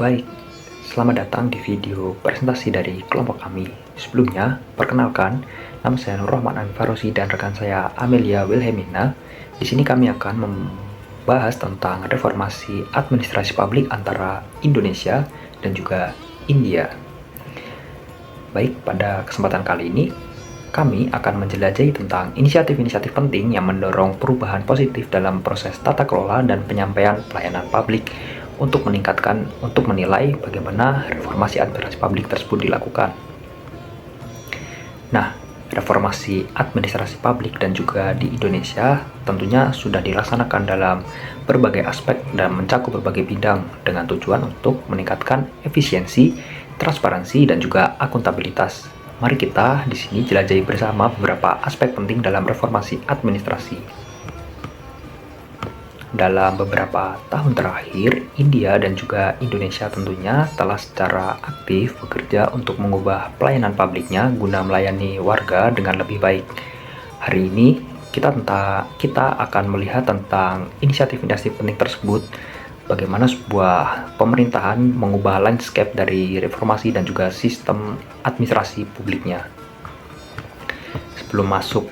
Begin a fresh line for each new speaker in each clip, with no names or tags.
Baik, selamat datang di video presentasi dari kelompok kami. Sebelumnya, perkenalkan, nama saya Nur Rahman Anfarosi dan rekan saya Amelia Wilhelmina. Di sini kami akan membahas tentang reformasi administrasi publik antara Indonesia dan juga India. Baik, pada kesempatan kali ini, kami akan menjelajahi tentang inisiatif-inisiatif penting yang mendorong perubahan positif dalam proses tata kelola dan penyampaian pelayanan publik untuk menilai bagaimana reformasi administrasi publik tersebut dilakukan. Nah, reformasi administrasi publik dan juga di Indonesia tentunya sudah dilaksanakan dalam berbagai aspek dan mencakup berbagai bidang dengan tujuan untuk meningkatkan efisiensi, transparansi, dan juga akuntabilitas. Mari kita di sini jelajahi bersama beberapa aspek penting dalam reformasi administrasi. Dalam beberapa tahun terakhir, India dan juga Indonesia tentunya telah secara aktif bekerja untuk mengubah pelayanan publiknya guna melayani warga dengan lebih baik. Hari ini kita akan melihat tentang inisiatif-inisiatif penting tersebut, bagaimana sebuah pemerintahan mengubah landscape dari reformasi dan juga sistem administrasi publiknya. Sebelum masuk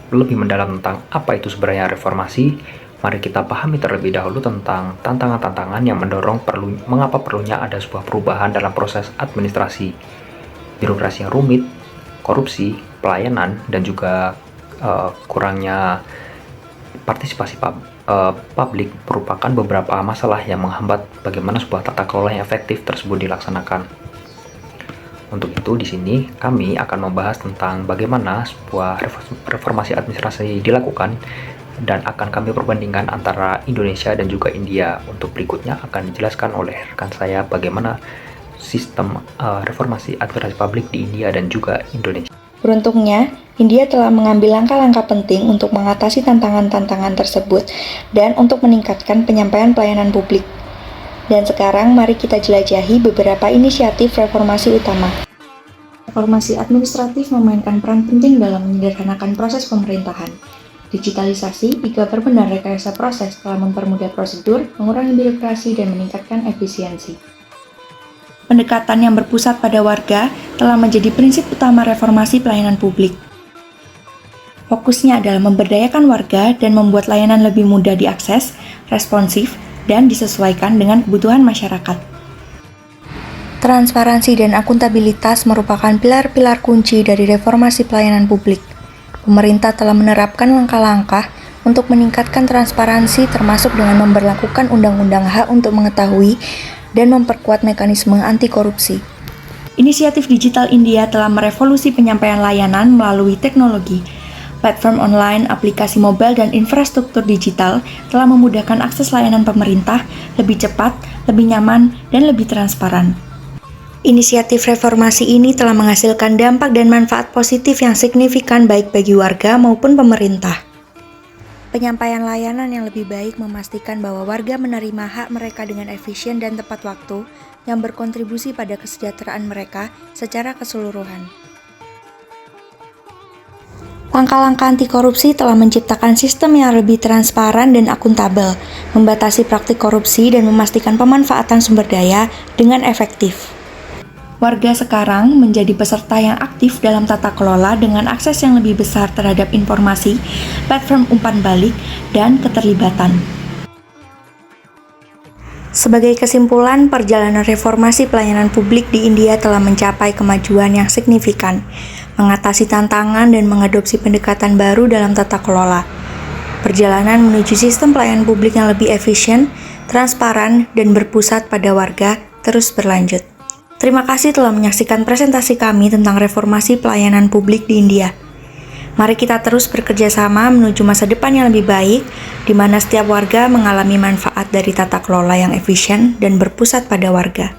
lebih mendalam tentang apa itu sebenarnya reformasi, mari kita pahami terlebih dahulu tentang tantangan-tantangan yang mendorong mengapa perlunya ada sebuah perubahan dalam proses administrasi. Birokrasi yang rumit, korupsi, pelayanan, dan juga kurangnya partisipasi publik merupakan beberapa masalah yang menghambat bagaimana sebuah tata kelola yang efektif tersebut dilaksanakan. Untuk itu, di sini kami akan membahas tentang bagaimana sebuah reformasi administrasi dilakukan dan akan kami perbandingkan antara Indonesia dan juga India. Untuk berikutnya akan dijelaskan oleh rekan saya bagaimana sistem reformasi administrasi publik di India dan juga Indonesia.
Beruntungnya, India telah mengambil langkah-langkah penting untuk mengatasi tantangan-tantangan tersebut dan untuk meningkatkan penyampaian pelayanan publik. Dan sekarang mari kita jelajahi beberapa inisiatif reformasi utama. Reformasi administratif memainkan peran penting dalam menyederhanakan proses pemerintahan. Digitalisasi, e-government, dan rekayasa proses telah mempermudah prosedur, mengurangi birokrasi, dan meningkatkan efisiensi. Pendekatan yang berpusat pada warga telah menjadi prinsip utama reformasi pelayanan publik. Fokusnya adalah memberdayakan warga dan membuat layanan lebih mudah diakses, responsif, dan disesuaikan dengan kebutuhan masyarakat. Transparansi dan akuntabilitas merupakan pilar-pilar kunci dari reformasi pelayanan publik. Pemerintah telah menerapkan langkah-langkah untuk meningkatkan transparansi termasuk dengan memberlakukan undang-undang hak untuk mengetahui dan memperkuat mekanisme anti korupsi. Inisiatif Digital India telah merevolusi penyampaian layanan melalui teknologi. Platform online, aplikasi mobile, dan infrastruktur digital telah memudahkan akses layanan pemerintah lebih cepat, lebih nyaman, dan lebih transparan. Inisiatif reformasi ini telah menghasilkan dampak dan manfaat positif yang signifikan baik bagi warga maupun pemerintah. Penyampaian layanan yang lebih baik memastikan bahwa warga menerima hak mereka dengan efisien dan tepat waktu yang berkontribusi pada kesejahteraan mereka secara keseluruhan. Langkah-langkah anti korupsi telah menciptakan sistem yang lebih transparan dan akuntabel, membatasi praktik korupsi dan memastikan pemanfaatan sumber daya dengan efektif. Warga sekarang menjadi peserta yang aktif dalam tata kelola dengan akses yang lebih besar terhadap informasi, platform umpan balik, dan keterlibatan. Sebagai kesimpulan, perjalanan reformasi pelayanan publik di India telah mencapai kemajuan yang signifikan, mengatasi tantangan dan mengadopsi pendekatan baru dalam tata kelola. Perjalanan menuju sistem pelayanan publik yang lebih efisien, transparan, dan berpusat pada warga terus berlanjut. Terima kasih telah menyaksikan presentasi kami tentang reformasi pelayanan publik di India. Mari kita terus bekerja sama menuju masa depan yang lebih baik, di mana setiap warga mengalami manfaat dari tata kelola yang efisien dan berpusat pada warga.